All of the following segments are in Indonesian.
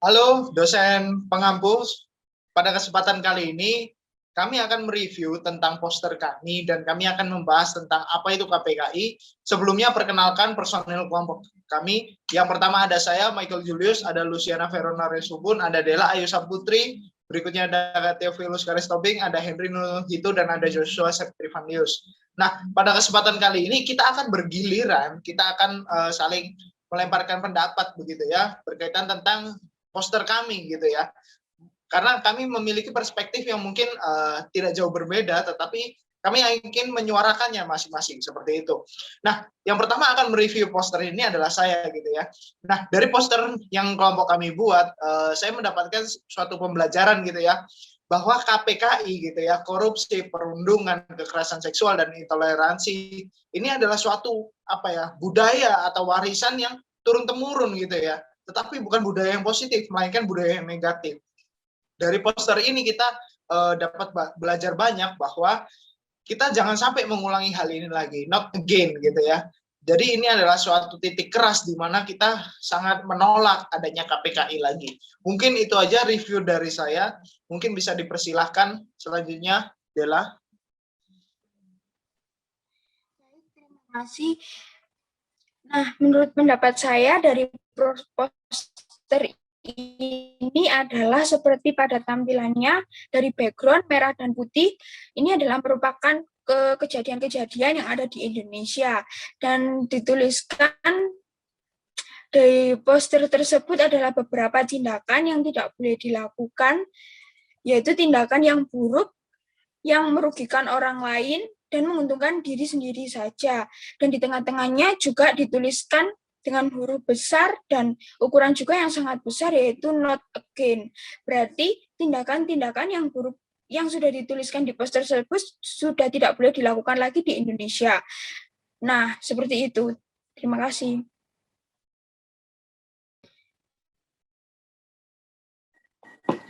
Halo, dosen pengampus. Pada kesempatan kali ini, kami akan mereview tentang poster kami dan kami akan membahas tentang apa itu KPKI. Sebelumnya, perkenalkan personil kelompok kami. Yang pertama ada saya, Michael Julius, ada Luciana Verona Resubun, ada Dela Ayu Saputri, berikutnya ada Theophilus Karistobing, ada Henry Nulhito, dan ada Joshua Septrivandius. Nah, pada kesempatan kali ini kita akan bergiliran, kita akan saling melemparkan pendapat begitu ya, berkaitan tentang poster kami gitu ya. Karena kami memiliki perspektif yang mungkin tidak jauh berbeda, tetapi kami ingin menyuarakannya masing-masing seperti itu. Nah, yang pertama akan mereview poster ini adalah saya gitu ya. Nah, dari poster yang kelompok kami buat, saya mendapatkan suatu pembelajaran gitu ya, bahwa KPKI gitu ya, korupsi, perundungan, kekerasan seksual dan intoleransi ini adalah suatu apa ya, budaya atau warisan yang turun temurun gitu ya, tetapi bukan budaya yang positif, melainkan budaya yang negatif. Dari poster ini kita dapat belajar banyak bahwa kita jangan sampai mengulangi hal ini lagi, not again gitu ya. Jadi ini adalah suatu titik keras di mana kita sangat menolak adanya KPKI lagi. Mungkin itu aja review dari saya. Mungkin bisa dipersilahkan selanjutnya, Dela. Terima kasih. Nah, menurut pendapat saya dari poster ini adalah seperti pada tampilannya dari background merah dan putih. Ini adalah merupakan kejadian-kejadian yang ada di Indonesia dan dituliskan dari poster tersebut adalah beberapa tindakan yang tidak boleh dilakukan, yaitu tindakan yang buruk yang merugikan orang lain dan menguntungkan diri sendiri saja. Dan di tengah-tengahnya juga dituliskan dengan huruf besar dan ukuran juga yang sangat besar, yaitu not again. Berarti tindakan-tindakan yang buruk yang sudah dituliskan di poster tersebut sudah tidak boleh dilakukan lagi di Indonesia. Nah, seperti itu. Terima kasih.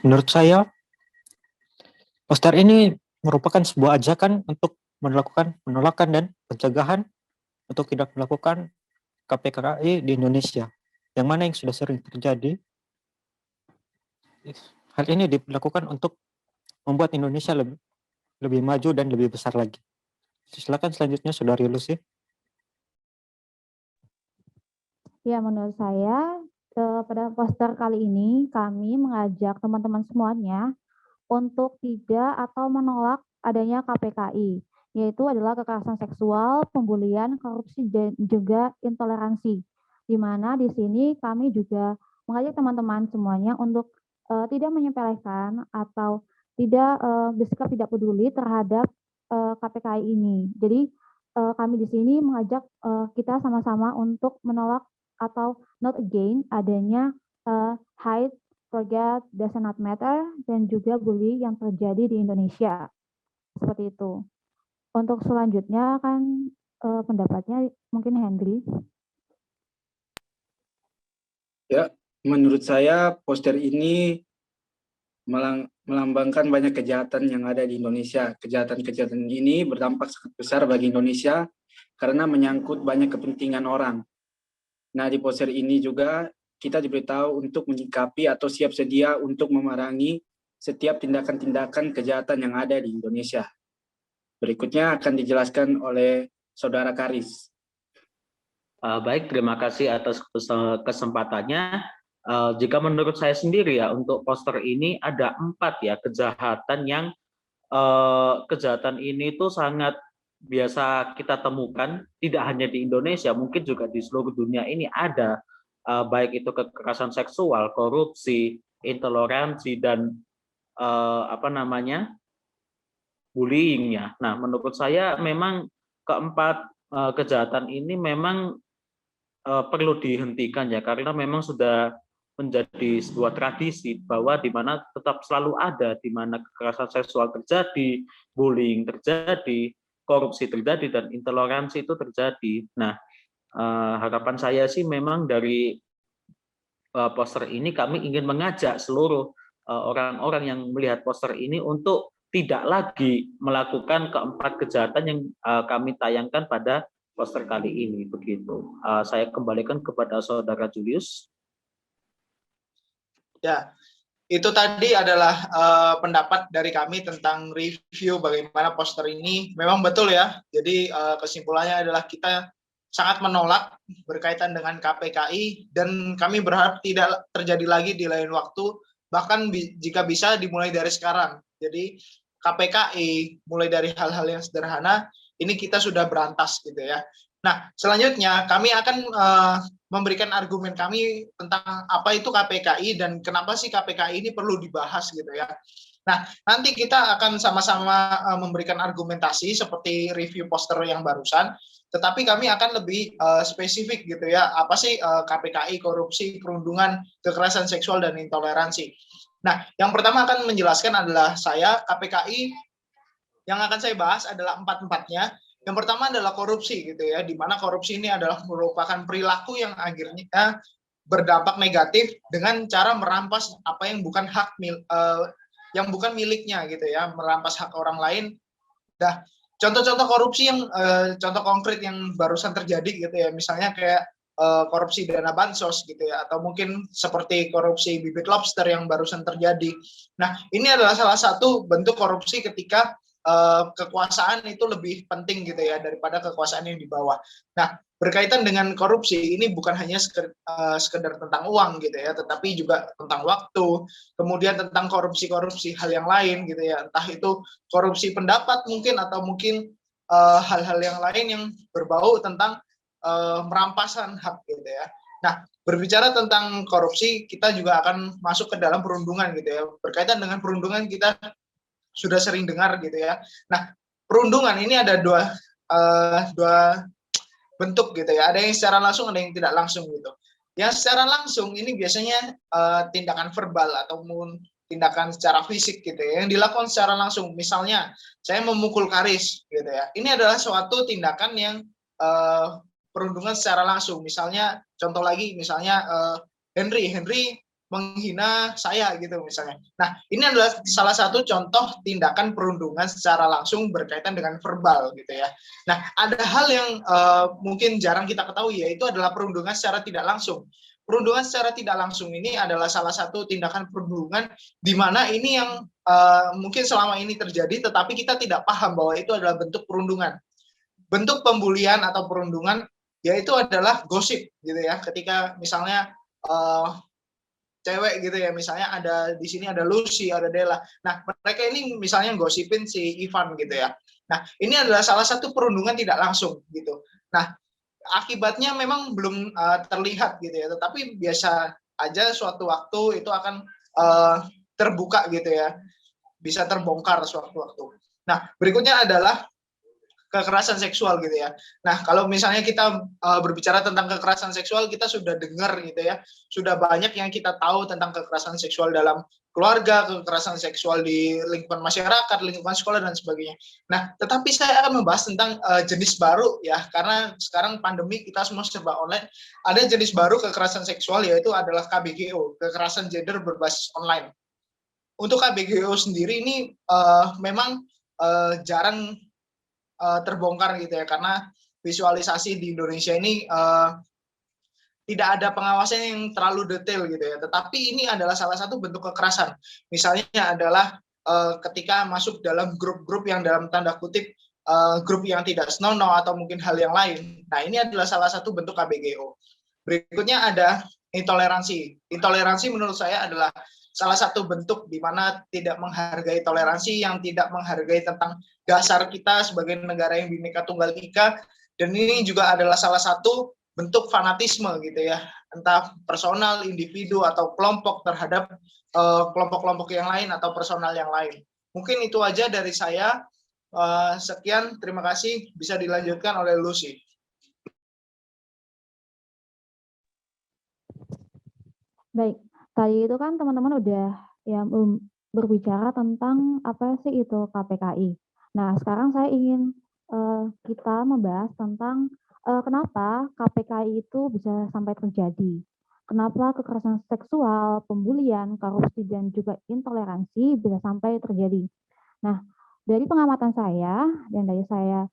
Menurut saya, poster ini merupakan sebuah ajakan untuk melakukan penolakan dan pencegahan untuk tidak melakukan KPKI di Indonesia, yang mana yang sudah sering terjadi. Hal ini dilakukan untuk membuat Indonesia lebih maju dan lebih besar lagi. Silakan selanjutnya, Saudari Lucy. Ya, menurut saya pada poster kali ini kami mengajak teman-teman semuanya untuk tidak atau menolak adanya KPKI, yaitu adalah kekerasan seksual, pembulian, korupsi, dan juga intoleransi. Di mana di sini kami juga mengajak teman-teman semuanya untuk tidak menyepelekan atau tidak bersikap tidak peduli terhadap KPKI ini. Jadi kami di sini mengajak kita sama-sama untuk menolak atau not again adanya hate, forget, does not matter, dan juga bully yang terjadi di Indonesia. Seperti itu. Untuk selanjutnya kan pendapatnya mungkin Henry. Ya, menurut saya poster ini melambangkan banyak kejahatan yang ada di Indonesia. Kejahatan-kejahatan ini berdampak sangat besar bagi Indonesia karena menyangkut banyak kepentingan orang. Nah, di poster ini juga kita diberitahu untuk menyikapi atau siap sedia untuk memerangi setiap tindakan-tindakan kejahatan yang ada di Indonesia. Berikutnya akan dijelaskan oleh Saudara Karis. Baik, terima kasih atas kesempatannya. Jika menurut saya sendiri ya, untuk poster ini ada 4 ya kejahatan yang kejahatan ini tuh sangat biasa kita temukan, tidak hanya di Indonesia, mungkin juga di seluruh dunia ini ada, baik itu kekerasan seksual, korupsi, intoleransi, dan bullying-nya. Nah, menurut saya memang keempat kejahatan ini memang perlu dihentikan ya, karena memang sudah menjadi sebuah tradisi bahwa di mana tetap selalu ada, di mana kekerasan seksual terjadi, bullying terjadi, korupsi terjadi, dan intoleransi itu terjadi. Nah, harapan saya sih memang dari poster ini kami ingin mengajak seluruh orang-orang yang melihat poster ini untuk tidak lagi melakukan keempat kejahatan yang kami tayangkan pada poster kali ini. Begitu. Saya kembalikan kepada Saudara Julius. Ya, itu tadi adalah pendapat dari kami tentang review bagaimana poster ini. Memang betul ya. Jadi kesimpulannya adalah kita sangat menolak berkaitan dengan KPKI dan kami berharap tidak terjadi lagi di lain waktu, bahkan jika bisa dimulai dari sekarang. Jadi KPKI mulai dari hal-hal yang sederhana ini kita sudah berantas gitu ya. Nah, selanjutnya kami akan memberikan argumen kami tentang apa itu KPKI dan kenapa sih KPKI ini perlu dibahas gitu ya. Nah, nanti kita akan sama-sama memberikan argumentasi seperti review poster yang barusan, tetapi kami akan lebih spesifik gitu ya, apa sih KPKI, korupsi, perundungan, kekerasan seksual, dan intoleransi. Nah, yang pertama akan menjelaskan adalah saya, KPKI, yang akan saya bahas adalah empat-empatnya. Yang pertama adalah korupsi gitu ya, di mana korupsi ini adalah merupakan perilaku yang akhirnya berdampak negatif dengan cara merampas apa yang bukan hak yang bukan miliknya gitu ya, merampas hak orang lain. Nah, contoh-contoh korupsi yang contoh konkret yang barusan terjadi gitu ya, misalnya kayak korupsi dana bansos gitu ya, atau mungkin seperti korupsi bibit lobster yang barusan terjadi. Nah, ini adalah salah satu bentuk korupsi ketika kekuasaan itu lebih penting gitu ya daripada kekuasaan yang di bawah. Nah, berkaitan dengan korupsi ini bukan hanya sekedar tentang uang gitu ya, tetapi juga tentang waktu, kemudian tentang korupsi-korupsi hal yang lain gitu ya, entah itu korupsi pendapat mungkin atau mungkin hal-hal yang lain yang berbau tentang merampasan hak gitu ya. Nah, berbicara tentang korupsi, kita juga akan masuk ke dalam perundungan gitu ya. Berkaitan dengan perundungan kita sudah sering dengar gitu ya. Nah, perundungan ini ada dua bentuk gitu ya. Ada yang secara langsung, ada yang tidak langsung gitu. Yang secara langsung ini biasanya tindakan verbal ataupun tindakan secara fisik gitu ya, yang dilakukan secara langsung. Misalnya saya memukul Karis gitu ya. Ini adalah suatu tindakan yang perundungan secara langsung. Misalnya contoh lagi, misalnya Henry menghina saya gitu misalnya. Nah, ini adalah salah satu contoh tindakan perundungan secara langsung berkaitan dengan verbal gitu ya. Nah, ada hal yang mungkin jarang kita ketahui, yaitu adalah perundungan secara tidak langsung. Perundungan secara tidak langsung ini adalah salah satu tindakan perundungan di mana ini yang mungkin selama ini terjadi, tetapi kita tidak paham bahwa itu adalah bentuk perundungan. Bentuk pembulian atau perundungan yaitu adalah gosip gitu ya. Ketika misalnya cewek gitu ya, misalnya ada di sini ada Lucy, ada Della. Nah, mereka ini misalnya gosipin si Ivan gitu ya. Nah, ini adalah salah satu perundungan tidak langsung gitu. Nah, akibatnya memang belum terlihat gitu ya, tetapi biasa aja suatu waktu itu akan terbuka gitu ya, bisa terbongkar suatu waktu. Nah, berikutnya adalah kekerasan seksual gitu ya. Nah, kalau misalnya kita berbicara tentang kekerasan seksual, kita sudah dengar gitu ya, sudah banyak yang kita tahu tentang kekerasan seksual dalam keluarga, kekerasan seksual di lingkungan masyarakat, lingkungan sekolah dan sebagainya. Nah, tetapi saya akan membahas tentang jenis baru ya, karena sekarang pandemi kita semua serba online. Ada jenis baru kekerasan seksual yaitu adalah KBGO, kekerasan gender berbasis online. Untuk KBGO sendiri ini memang jarang terbongkar gitu ya, karena visualisasi di Indonesia ini tidak ada pengawasan yang terlalu detail gitu ya, tetapi ini adalah salah satu bentuk kekerasan. Misalnya adalah ketika masuk dalam grup-grup yang dalam tanda kutip grup yang tidak senonoh atau mungkin hal yang lain. Nah, ini adalah salah satu bentuk KBGO. Berikutnya ada intoleransi. Intoleransi menurut saya adalah salah satu bentuk di mana tidak menghargai toleransi, yang tidak menghargai tentang dasar kita sebagai negara yang Bhinneka Tunggal Ika, dan ini juga adalah salah satu bentuk fanatisme gitu ya, entah personal, individu atau kelompok terhadap kelompok-kelompok yang lain atau personal yang lain. Mungkin itu aja dari saya. Sekian, terima kasih. Bisa dilanjutkan oleh Lucy. Baik, tadi itu kan teman-teman udah ya berbicara tentang apa sih itu KPKI. Nah, sekarang saya ingin kita membahas tentang kenapa KPKI itu bisa sampai terjadi. Kenapa kekerasan seksual, pembulian, korupsi, dan juga intoleransi bisa sampai terjadi. Nah, dari pengamatan saya dan dari saya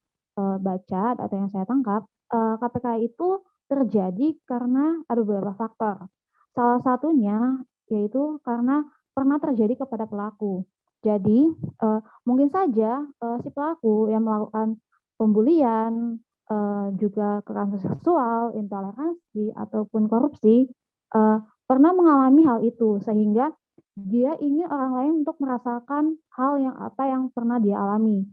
baca atau yang saya tangkap, KPKI itu terjadi karena ada beberapa faktor. Salah satunya yaitu karena pernah terjadi kepada pelaku. Jadi mungkin saja si pelaku yang melakukan pembulian, juga kekerasan seksual, intoleransi ataupun korupsi pernah mengalami hal itu, sehingga dia ingin orang lain untuk merasakan hal yang pernah dia alami.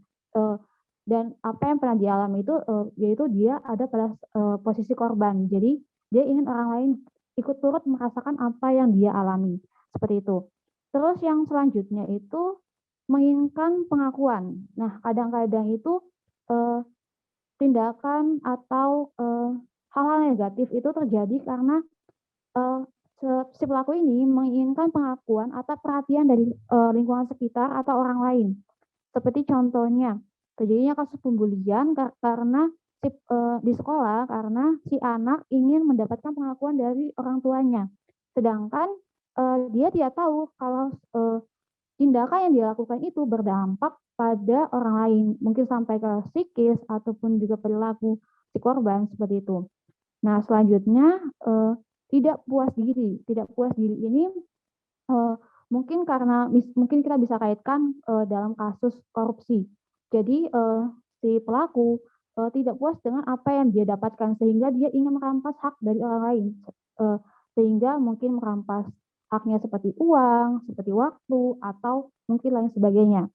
Dan apa yang pernah dia alami itu yaitu dia ada pada posisi korban. Jadi dia ingin orang lain ikut turut merasakan apa yang dia alami. Seperti itu. Terus yang selanjutnya itu menginginkan pengakuan. Nah, kadang-kadang itu tindakan atau hal-hal negatif itu terjadi karena si pelaku ini menginginkan pengakuan atau perhatian dari lingkungan sekitar atau orang lain. Seperti contohnya, terjadinya kasus pembulian karena di sekolah karena si anak ingin mendapatkan pengakuan dari orang tuanya. Sedangkan dia tidak tahu kalau tindakan yang dilakukan itu berdampak pada orang lain, mungkin sampai ke psikis ataupun juga perilaku si korban seperti itu. Nah, selanjutnya tidak puas diri ini mungkin karena mungkin kita bisa kaitkan dalam kasus korupsi. Jadi si pelaku tidak puas dengan apa yang dia dapatkan sehingga dia ingin merampas hak dari orang lain, sehingga mungkin merampas haknya seperti uang, seperti waktu, atau mungkin lain sebagainya.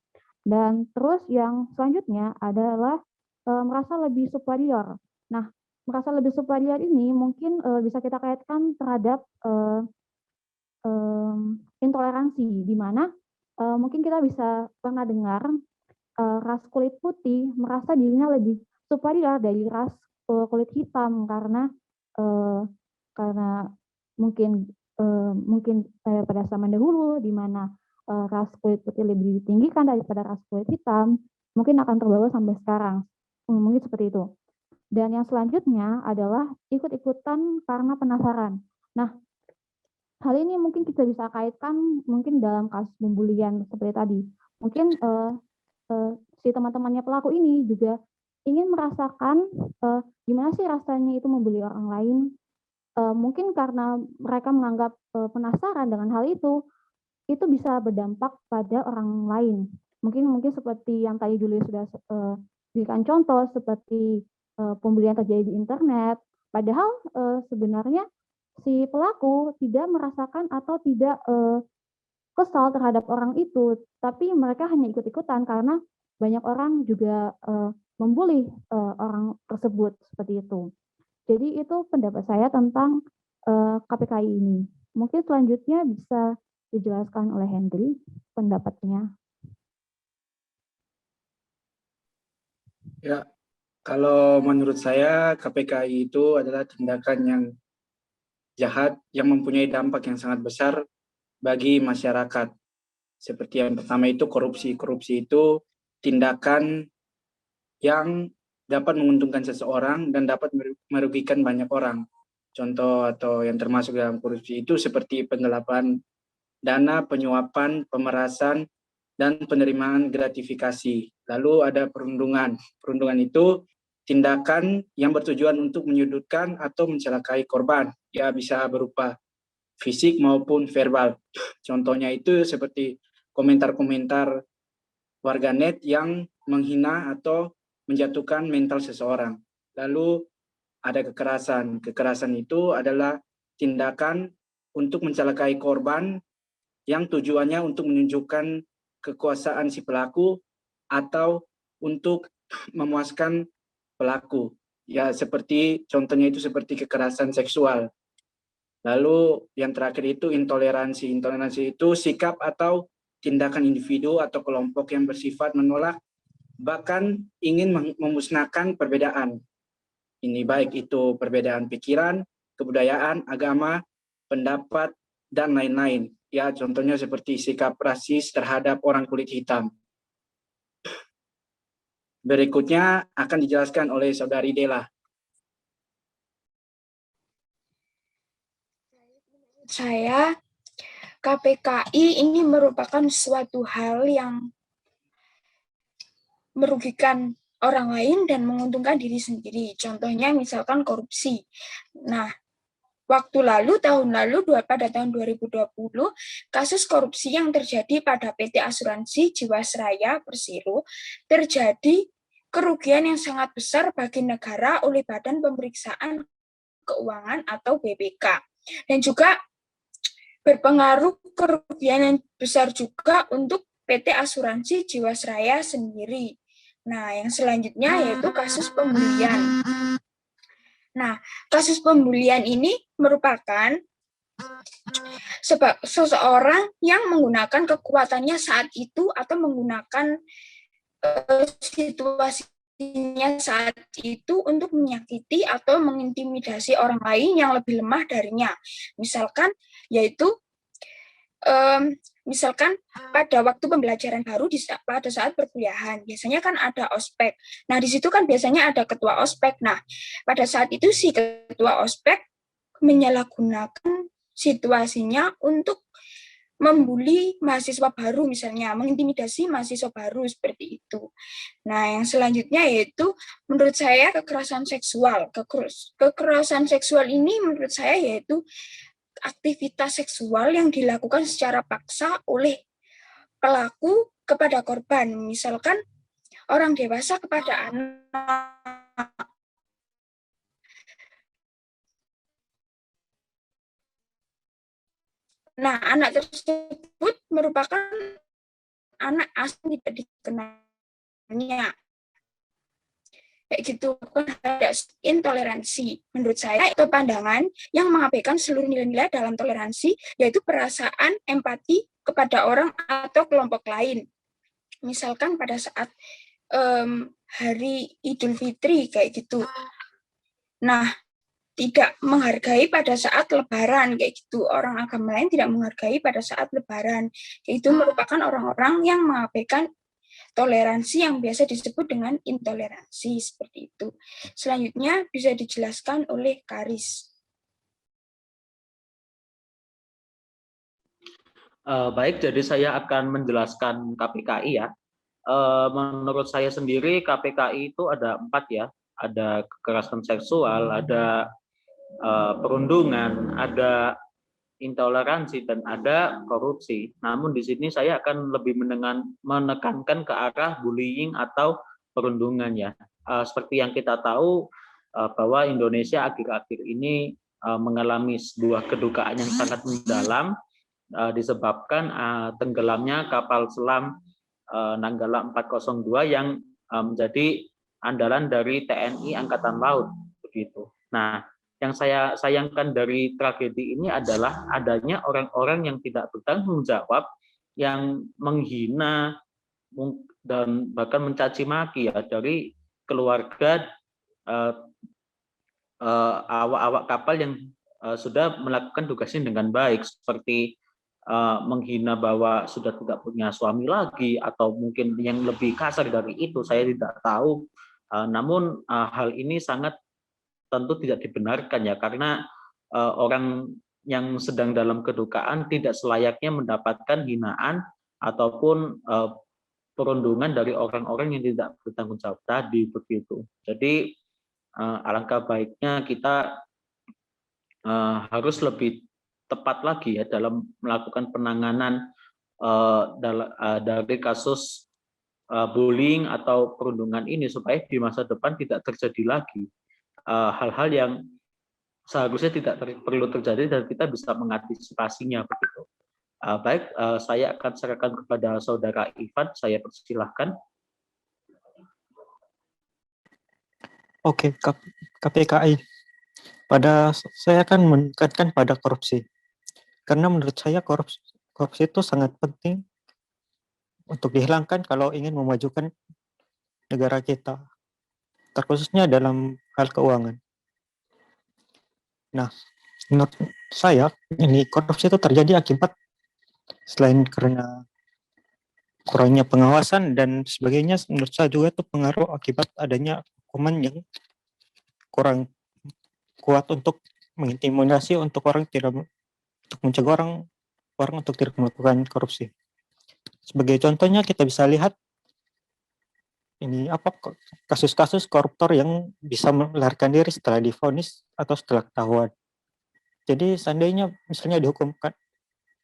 Dan terus yang selanjutnya adalah merasa lebih superior. Nah, merasa lebih superior ini mungkin bisa kita kaitkan terhadap intoleransi, di mana mungkin kita bisa pernah dengar ras kulit putih merasa dirinya lebih superior dari ras kulit hitam karena mungkin pada zaman dahulu di mana ras kulit putih lebih ditinggikan daripada ras kulit hitam, mungkin akan terbawa sampai sekarang. Mungkin seperti itu. Dan yang selanjutnya adalah ikut-ikutan karena penasaran. Nah, hal ini mungkin kita bisa kaitkan mungkin dalam kasus pembulian seperti tadi. Mungkin si teman-temannya pelaku ini juga ingin merasakan gimana sih rasanya itu membuli orang lain. Mungkin karena mereka menganggap penasaran dengan hal itu bisa berdampak pada orang lain. Mungkin seperti yang tadi Julia sudah berikan contoh, seperti pembulian terjadi di internet. Padahal sebenarnya si pelaku tidak merasakan atau tidak kesal terhadap orang itu, tapi mereka hanya ikut-ikutan karena banyak orang juga membuli orang tersebut seperti itu. Jadi itu pendapat saya tentang KPKI ini. Mungkin selanjutnya bisa dijelaskan oleh Hendry pendapatnya. Ya, kalau menurut saya KPKI itu adalah tindakan yang jahat yang mempunyai dampak yang sangat besar bagi masyarakat. Seperti yang pertama itu korupsi. Korupsi itu tindakan yang dapat menguntungkan seseorang dan dapat merugikan banyak orang. Contoh atau yang termasuk dalam korupsi itu seperti penggelapan dana, penyuapan, pemerasan, dan penerimaan gratifikasi. Lalu ada perundungan. Perundungan itu tindakan yang bertujuan untuk menyudutkan atau mencelakai korban. Ya, bisa berupa fisik maupun verbal. Contohnya itu seperti komentar-komentar warganet yang menghina atau menjatuhkan mental seseorang. Lalu ada kekerasan. Kekerasan itu adalah tindakan untuk mencelakai korban yang tujuannya untuk menunjukkan kekuasaan si pelaku atau untuk memuaskan pelaku. Ya, seperti contohnya itu seperti kekerasan seksual. Lalu yang terakhir itu intoleransi. Intoleransi itu sikap atau tindakan individu atau kelompok yang bersifat menolak bahkan ingin memusnahkan perbedaan. Ini baik itu perbedaan pikiran, kebudayaan, agama, pendapat, dan lain-lain. Ya, contohnya seperti sikap rasis terhadap orang kulit hitam. Berikutnya akan dijelaskan oleh Saudari Dela. Saya, KPKI ini merupakan suatu hal yang merugikan orang lain dan menguntungkan diri sendiri. Contohnya misalkan korupsi. Nah, tahun lalu pada tahun 2020, kasus korupsi yang terjadi pada PT Asuransi Jiwasraya Persero terjadi kerugian yang sangat besar bagi negara oleh Badan Pemeriksaan Keuangan atau BPK. Dan juga berpengaruh kerugian yang besar juga untuk PT Asuransi Jiwasraya sendiri. Nah, yang selanjutnya yaitu kasus pembulian. Nah, kasus pembulian ini merupakan seseorang yang menggunakan kekuatannya saat itu atau menggunakan situasinya saat itu untuk menyakiti atau mengintimidasi orang lain yang lebih lemah darinya. Misalkan, yaitu misalkan pada waktu pembelajaran baru pada saat perkuliahan, biasanya kan ada ospek. Nah, di situ kan biasanya ada ketua ospek. Nah, pada saat itu si ketua ospek menyalahgunakan situasinya untuk membuli mahasiswa baru, misalnya mengintimidasi mahasiswa baru seperti itu. Nah, yang selanjutnya yaitu menurut saya kekerasan seksual. Kekerasan seksual ini menurut saya yaitu aktivitas seksual yang dilakukan secara paksa oleh pelaku kepada korban, misalkan orang dewasa kepada anak. Nah, anak tersebut merupakan anak asing tidak dikenalnya. Kayak gitu, ada intoleransi. Menurut saya itu pandangan yang mengabaikan seluruh nilai-nilai dalam toleransi, yaitu perasaan empati kepada orang atau kelompok lain. Misalkan pada saat hari Idul Fitri kayak gitu. Nah, tidak menghargai pada saat Lebaran kayak gitu. Orang agama lain tidak menghargai pada saat Lebaran. Itu merupakan orang-orang yang mengabaikan toleransi yang biasa disebut dengan intoleransi seperti itu. Selanjutnya bisa dijelaskan oleh Karis. Baik, jadi saya akan menjelaskan KPKI ya. Menurut saya sendiri KPKI itu ada 4 ya. Ada kekerasan seksual, ada perundungan, ada intoleransi, dan ada korupsi. Namun di sini saya akan lebih menekankan ke arah bullying atau perundungan ya. Seperti yang kita tahu bahwa Indonesia akhir-akhir ini mengalami sebuah kedukaan yang sangat mendalam disebabkan tenggelamnya kapal selam Nanggala 402 yang menjadi andalan dari TNI Angkatan Laut begitu. Nah, yang saya sayangkan dari tragedi ini adalah adanya orang-orang yang tidak bertanggung jawab, yang menghina dan bahkan mencaci maki ya dari keluarga awak-awak kapal yang sudah melakukan tugasnya dengan baik, seperti menghina bahwa sudah tidak punya suami lagi, atau mungkin yang lebih kasar dari itu, saya tidak tahu. Namun hal ini sangat tentu tidak dibenarkan ya, karena orang yang sedang dalam kedukaan tidak selayaknya mendapatkan hinaan ataupun perundungan dari orang-orang yang tidak bertanggung jawab tadi begitu. Jadi alangkah baiknya kita harus lebih tepat lagi ya dalam melakukan penanganan dari kasus bullying atau perundungan ini, supaya di masa depan tidak terjadi lagi hal-hal yang seharusnya tidak perlu terjadi dan kita bisa mengantisipasinya begitu. Baik, saya akan serahkan kepada Saudara Ivan, saya persilahkan. Oke, KPKI. Saya akan menekankan pada korupsi. Karena menurut saya korupsi itu sangat penting untuk dihilangkan kalau ingin memajukan negara kita, terkhususnya dalam hal keuangan. Nah, menurut saya ini korupsi itu terjadi akibat selain karena kurangnya pengawasan dan sebagainya, menurut saya juga itu pengaruh akibat adanya hukuman yang kurang kuat untuk mengintimidasi untuk mencegah orang untuk tidak melakukan korupsi. Sebagai contohnya kita bisa lihat ini kasus-kasus koruptor yang bisa melarikan diri setelah divonis atau setelah ketahuan. Jadi seandainya misalnya dihukumkan,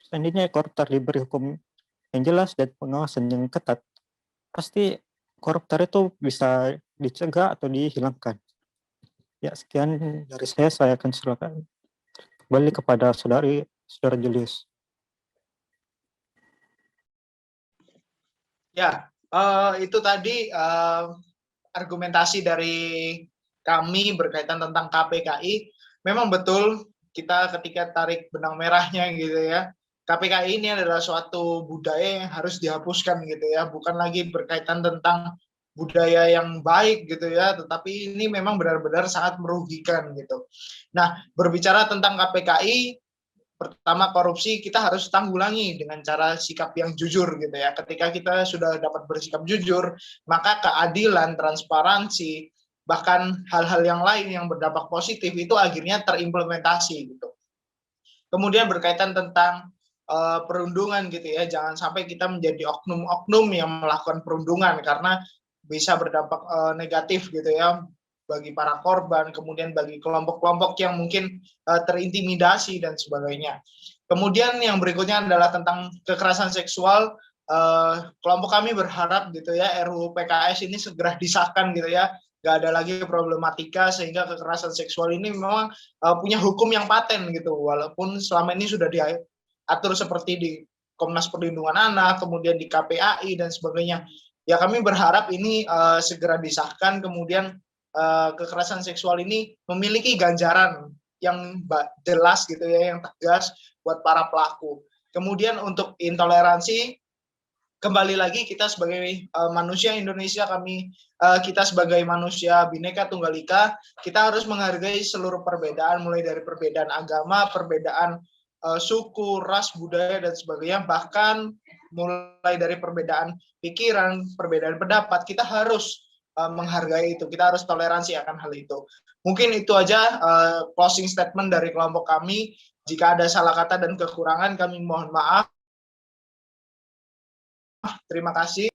seandainya koruptor diberi hukum yang jelas dan pengawasan yang ketat, pasti koruptor itu bisa dicegah atau dihilangkan. Ya, sekian dari saya akan silakan kembali kepada saudara Julius. Ya, itu tadi argumentasi dari kami berkaitan tentang KPKI. Memang betul kita ketika tarik benang merahnya gitu ya, KPKI ini adalah suatu budaya yang harus dihapuskan gitu ya, bukan lagi berkaitan tentang budaya yang baik gitu ya, tetapi ini memang benar-benar sangat merugikan gitu. Nah, berbicara tentang KPKI, pertama korupsi kita harus tanggulangi dengan cara sikap yang jujur gitu ya. Ketika kita sudah dapat bersikap jujur, maka keadilan, transparansi, bahkan hal-hal yang lain yang berdampak positif itu akhirnya terimplementasi gitu. Kemudian berkaitan tentang perundungan gitu ya, jangan sampai kita menjadi oknum-oknum yang melakukan perundungan karena bisa berdampak negatif gitu ya bagi para korban, kemudian bagi kelompok-kelompok yang mungkin terintimidasi dan sebagainya. Kemudian yang berikutnya adalah tentang kekerasan seksual. Kelompok kami berharap gitu ya RUU PKS ini segera disahkan gitu ya, nggak ada lagi problematika sehingga kekerasan seksual ini memang punya hukum yang paten gitu, walaupun selama ini sudah diatur seperti di Komnas Perlindungan Anak, kemudian di KPAI dan sebagainya. Ya kami berharap ini segera disahkan, kemudian kekerasan seksual ini memiliki ganjaran yang jelas gitu ya, yang tegas buat para pelaku. Kemudian untuk intoleransi, kembali lagi kita sebagai manusia Indonesia, kita sebagai manusia Bhinneka Tunggal Ika, kita harus menghargai seluruh perbedaan, mulai dari perbedaan agama, perbedaan suku, ras, budaya dan sebagainya, bahkan mulai dari perbedaan pikiran, perbedaan pendapat, kita harus menghargai itu, kita harus toleransi akan hal itu. Mungkin itu aja closing statement dari kelompok kami. Jika ada salah kata dan kekurangan, kami mohon maaf. Terima kasih.